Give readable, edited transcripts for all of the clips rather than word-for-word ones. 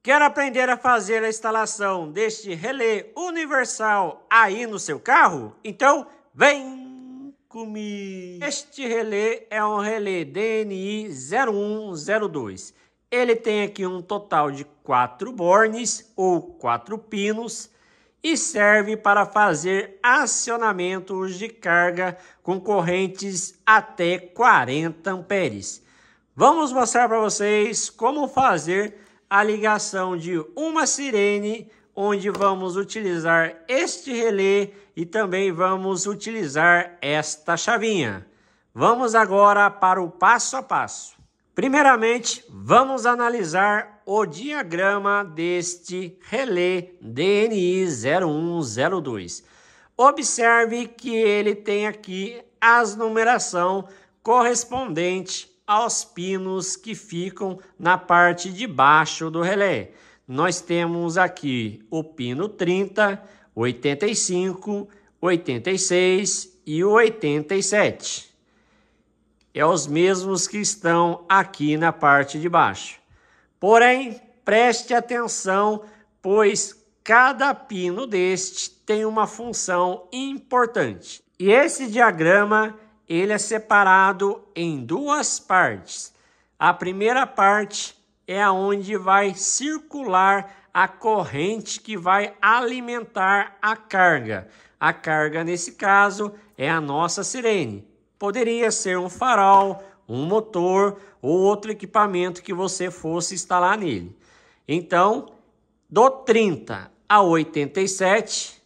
Quer aprender a fazer a instalação deste relé universal aí no seu carro? Então, vem comigo! Este relé é um relé DNI 0102. Ele tem aqui um total de 4 bornes ou 4 pinos e serve para fazer acionamentos de carga com correntes até 40 amperes. Vamos mostrar para vocês como fazer a ligação de uma sirene, onde vamos utilizar este relé e também vamos utilizar esta chavinha. Vamos agora para o passo a passo. Primeiramente, vamos analisar o diagrama deste relé DNI 0102. Observe que ele tem aqui as numeração correspondente aos pinos que ficam na parte de baixo do relé. Nós temos aqui o pino 30, 85, 86 e 87. É os mesmos que estão aqui na parte de baixo. Porém, preste atenção, pois cada pino deste tem uma função importante. E esse diagrama ele é separado em duas partes. A primeira parte é onde vai circular a corrente que vai alimentar a carga. A carga, nesse caso, é a nossa sirene. Poderia ser um farol, um motor ou outro equipamento que você fosse instalar nele. Então, do 30 ao 87,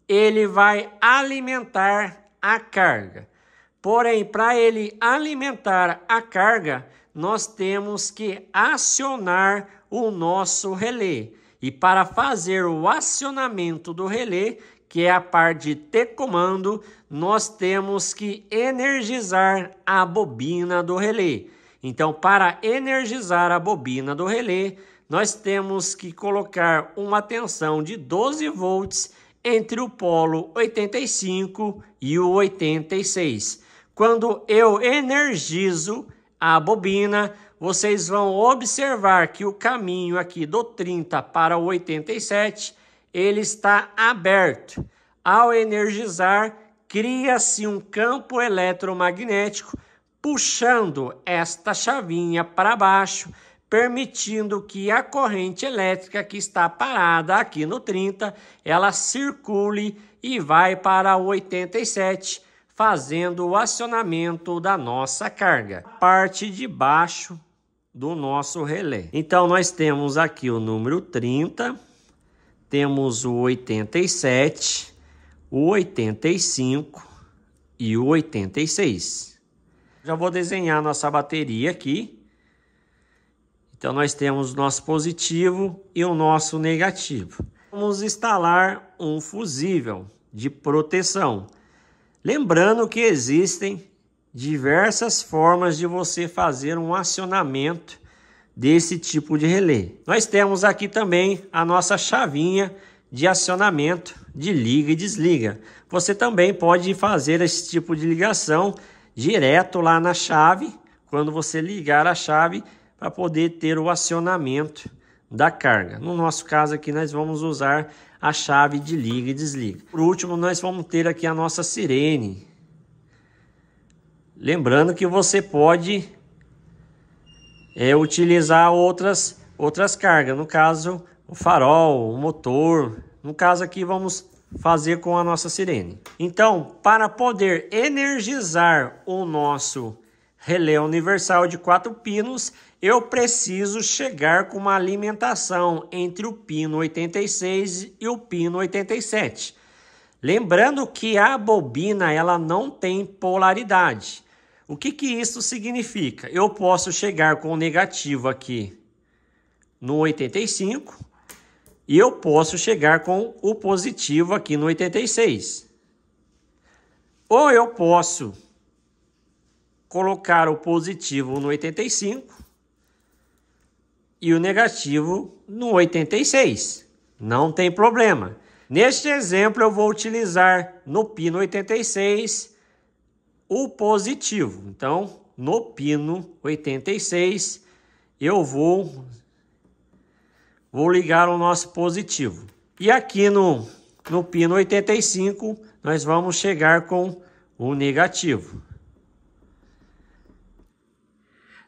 ele vai alimentar a carga. Porém, para ele alimentar a carga, nós temos que acionar o nosso relé. E para fazer o acionamento do relé, que é a parte de T-comando, nós temos que energizar a bobina do relé. Então, para energizar a bobina do relé, nós temos que colocar uma tensão de 12 volts entre o polo 85 e o 86. Quando eu energizo a bobina, vocês vão observar que o caminho aqui do 30 para o 87, ele está aberto. Ao energizar, cria-se um campo eletromagnético puxando esta chavinha para baixo, permitindo que a corrente elétrica que está parada aqui no 30, ela circule e vai para o 87, fazendo o acionamento da nossa carga. Parte de baixo do nosso relé. Então, nós temos aqui o número 30, temos o 87, o 85 e o 86. Já vou desenhar nossa bateria aqui. Então, nós temos o nosso positivo e o nosso negativo. Vamos instalar um fusível de proteção. Lembrando que existem diversas formas de você fazer um acionamento desse tipo de relé. Nós temos aqui também a nossa chavinha de acionamento de liga e desliga. Você também pode fazer esse tipo de ligação direto lá na chave, quando você ligar a chave, para poder ter o acionamento da carga. No nosso caso aqui, nós vamos usar a chave de liga e desliga. Por último, nós vamos ter aqui a nossa sirene. Lembrando que você pode utilizar outras cargas. No caso, o farol, o motor. No caso aqui, vamos fazer com a nossa sirene. Então, para poder energizar o nosso relé universal de 4 pinos, eu preciso chegar com uma alimentação entre o pino 86 e o pino 87. Lembrando que a bobina ela não tem polaridade. O que isso significa? Eu posso chegar com o negativo aqui no 85 e eu posso chegar com o positivo aqui no 86. Ou eu posso colocar o positivo no 85 e o negativo no 86. Não tem problema. Neste exemplo, eu vou utilizar no pino 86 o positivo. Então, no pino 86, eu vou vou ligar o nosso positivo. E aqui no pino 85, nós vamos chegar com o negativo.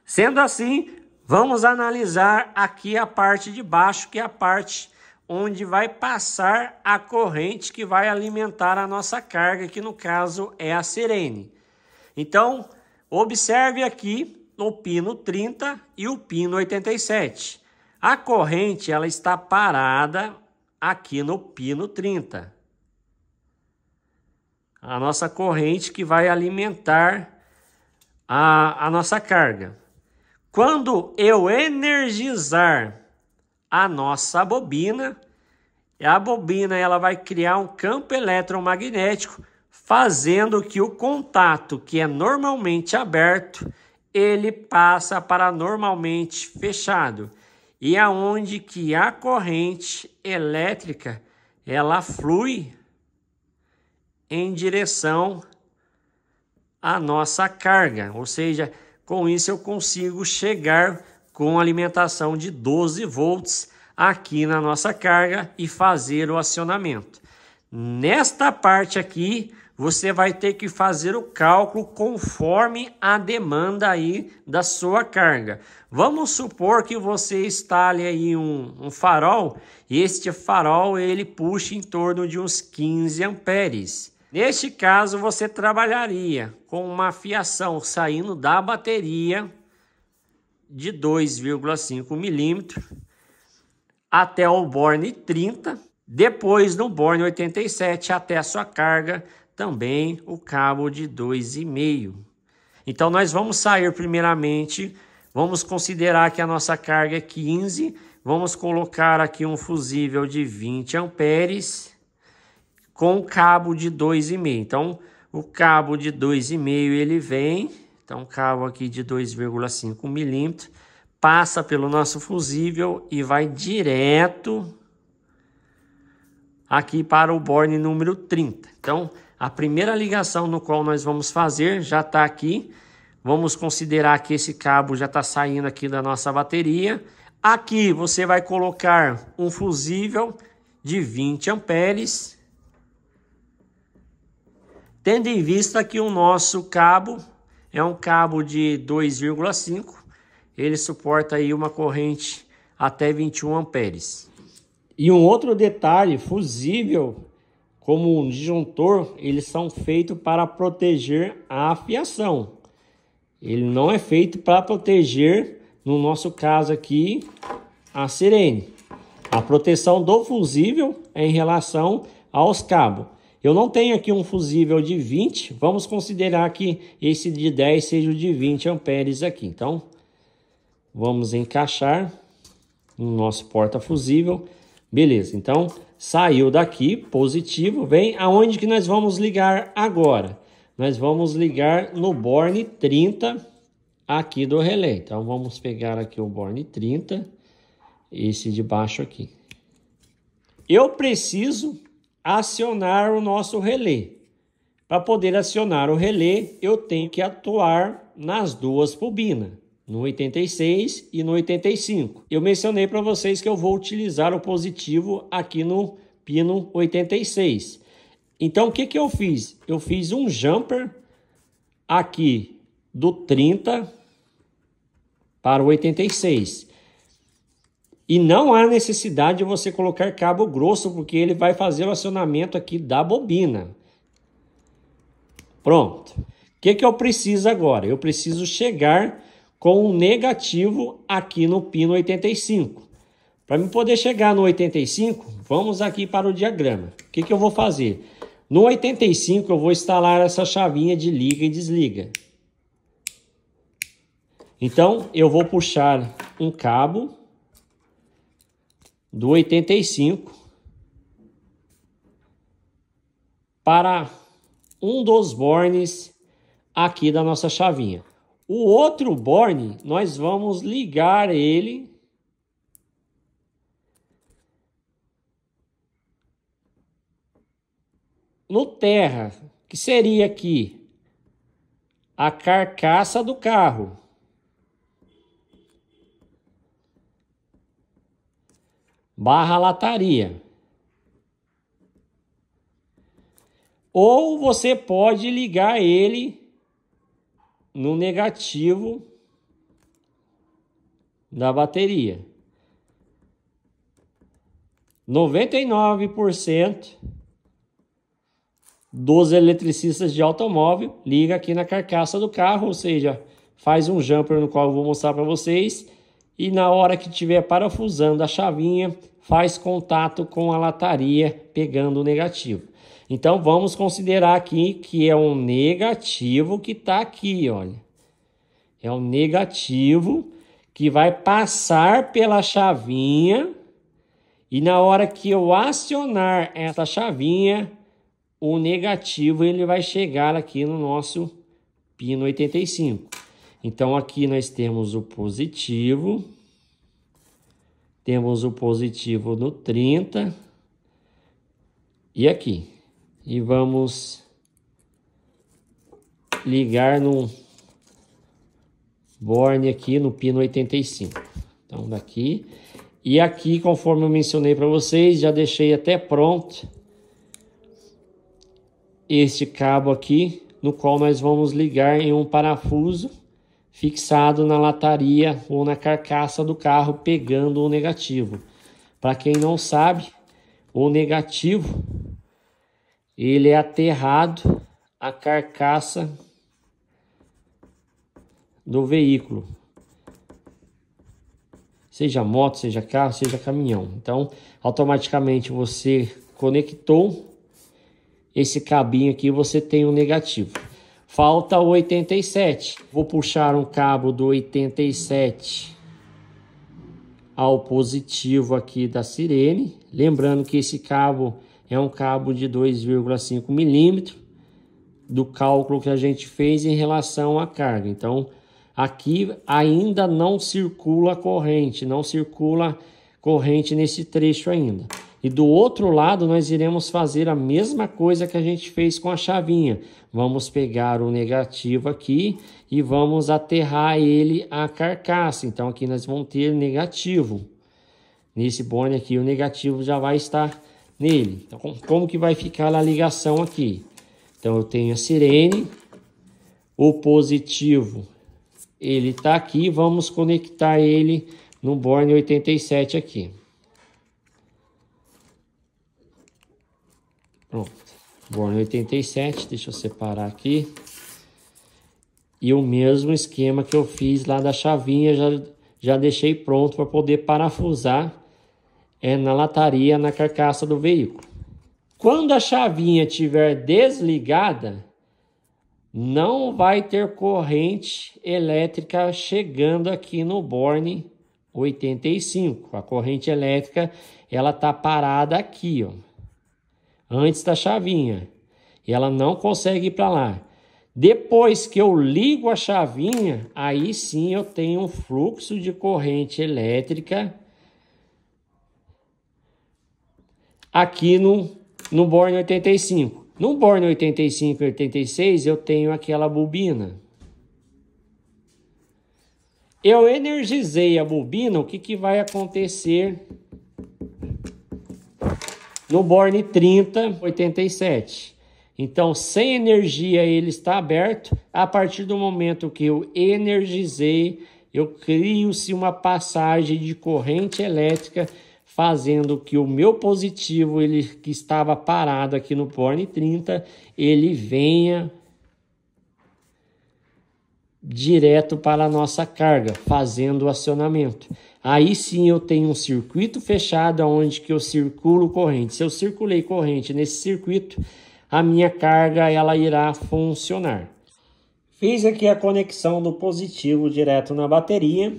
Sendo assim, vamos analisar aqui a parte de baixo, que é a parte onde vai passar a corrente que vai alimentar a nossa carga, que no caso é a sirene. Então, observe aqui no pino 30 e o pino 87. A corrente ela está parada aqui no pino 30. A nossa corrente que vai alimentar a nossa carga. Quando eu energizar a nossa bobina, a bobina ela vai criar um campo eletromagnético, fazendo que o contato que é normalmente aberto, ele passa para normalmente fechado. E aonde que a corrente elétrica ela flui em direção à nossa carga, ou seja, com isso eu consigo chegar com alimentação de 12 volts aqui na nossa carga e fazer o acionamento. Nesta parte aqui, você vai ter que fazer o cálculo conforme a demanda aí da sua carga. Vamos supor que você instale aí um farol, e este farol ele puxa em torno de uns 15 amperes. Neste caso, você trabalharia com uma fiação saindo da bateria de 2,5 milímetros até o borne 30, depois no borne 87 até a sua carga, também o cabo de 2,5. Então, nós vamos sair primeiramente, vamos considerar que a nossa carga é 15, vamos colocar aqui um fusível de 20 amperes, com cabo de 2,5. Então, o cabo de 2,5 ele vem, então cabo aqui de 2,5 milímetros, passa pelo nosso fusível e vai direto aqui para o borne número 30. Então, a primeira ligação no qual nós vamos fazer já está aqui. Vamos considerar que esse cabo já está saindo aqui da nossa bateria. Aqui você vai colocar um fusível de 20 amperes. Tendo em vista que o nosso cabo é um cabo de 2,5, ele suporta aí uma corrente até 21 amperes. E um outro detalhe, fusível como um disjuntor, eles são feitos para proteger a fiação. Ele não é feito para proteger, no nosso caso aqui, a sirene. A proteção do fusível é em relação aos cabos. Eu não tenho aqui um fusível de 20, vamos considerar que esse de 10 seja o de 20 amperes aqui. Então, vamos encaixar no nosso porta-fusível. Beleza, então saiu daqui, positivo, vem aonde que nós vamos ligar agora? Nós vamos ligar no borne 30 aqui do relé. Então, vamos pegar aqui o borne 30, esse de baixo aqui. Eu preciso acionar o nosso relé. Para poder acionar o relé, eu tenho que atuar nas duas bobinas, no 86 e no 85. Eu mencionei para vocês que eu vou utilizar o positivo aqui no pino 86. Então, o que que eu fiz? Eu fiz um jumper aqui do 30 para o 86. E não há necessidade de você colocar cabo grosso, porque ele vai fazer o acionamento aqui da bobina. Pronto. O que que eu preciso agora? Eu preciso chegar com um negativo aqui no pino 85. Para eu poder chegar no 85, vamos aqui para o diagrama. O que que eu vou fazer? No 85 eu vou instalar essa chavinha de liga e desliga. Então eu vou puxar um cabo do 85 para um dos bornes aqui da nossa chavinha. O outro borne, nós vamos ligar ele no terra, que seria aqui a carcaça do carro. barra lataria. Ou você pode ligar ele no negativo da bateria. 99% dos eletricistas de automóvel liga aqui na carcaça do carro, ou seja, faz um jumper no qual eu vou mostrar para vocês, e na hora que estiver parafusando a chavinha, faz contato com a lataria pegando o negativo. Então vamos considerar aqui que é um negativo que está aqui, olha. É um negativo que vai passar pela chavinha, e na hora que eu acionar essa chavinha, o negativo ele vai chegar aqui no nosso pino 85. Então aqui nós temos o positivo. Temos o positivo no 30. E aqui. E vamos ligar no borne aqui no pino 85. Então daqui. E aqui, conforme eu mencionei para vocês, já deixei até pronto este cabo aqui, no qual nós vamos ligar em um parafuso fixado na lataria ou na carcaça do carro, pegando o negativo. Para quem não sabe, o negativo ele é aterrado à carcaça do veículo, seja moto, seja carro, seja caminhão. Então, automaticamente você conectou esse cabinho aqui, você tem o negativo. Falta o 87. Vou puxar um cabo do 87 ao positivo aqui da sirene. Lembrando que esse cabo é um cabo de 2,5 milímetros do cálculo que a gente fez em relação à carga. Então, aqui ainda não circula corrente, nesse trecho ainda. E do outro lado nós iremos fazer a mesma coisa que a gente fez com a chavinha. Vamos pegar o negativo aqui e vamos aterrar ele à carcaça. Então aqui nós vamos ter negativo. Nesse borne aqui o negativo já vai estar nele. Então como que vai ficar a ligação aqui? Então eu tenho a sirene, o positivo ele está aqui, vamos conectar ele no borne 87 aqui. Pronto, borne 87, deixa eu separar aqui. E o mesmo esquema que eu fiz lá da chavinha, já deixei pronto para poder parafusar na lataria, na carcaça do veículo. Quando a chavinha estiver desligada, não vai ter corrente elétrica chegando aqui no borne 85. A corrente elétrica, ela tá parada aqui, ó, antes da chavinha. E ela não consegue ir para lá. Depois que eu ligo a chavinha, aí sim eu tenho um fluxo de corrente elétrica aqui no borne 85. No borne 85 e 86 eu tenho aquela bobina. Eu energizei a bobina, o que vai acontecer no borne 30, 87? Então, sem energia ele está aberto. A partir do momento que eu energizei, eu crio-se uma passagem de corrente elétrica, fazendo que o meu positivo, ele que estava parado aqui no borne 30, ele venha direto para a nossa carga, fazendo o acionamento. Aí sim eu tenho um circuito fechado onde que eu circulo corrente. Se eu circulei corrente nesse circuito, a minha carga ela irá funcionar. Fiz aqui a conexão do positivo direto na bateria.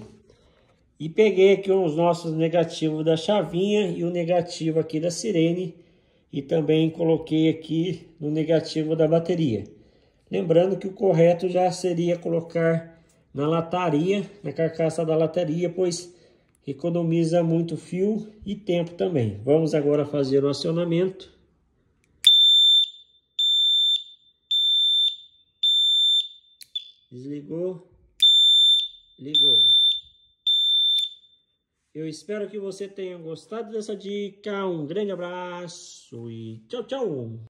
E peguei aqui os nossos negativos da chavinha e o negativo aqui da sirene. E também coloquei aqui no negativo da bateria. Lembrando que o correto já seria colocar na lataria, na carcaça da lataria, pois economiza muito fio e tempo também. Vamos agora fazer o acionamento. Desligou, ligou. Eu espero que você tenha gostado dessa dica. Um grande abraço e tchau, tchau!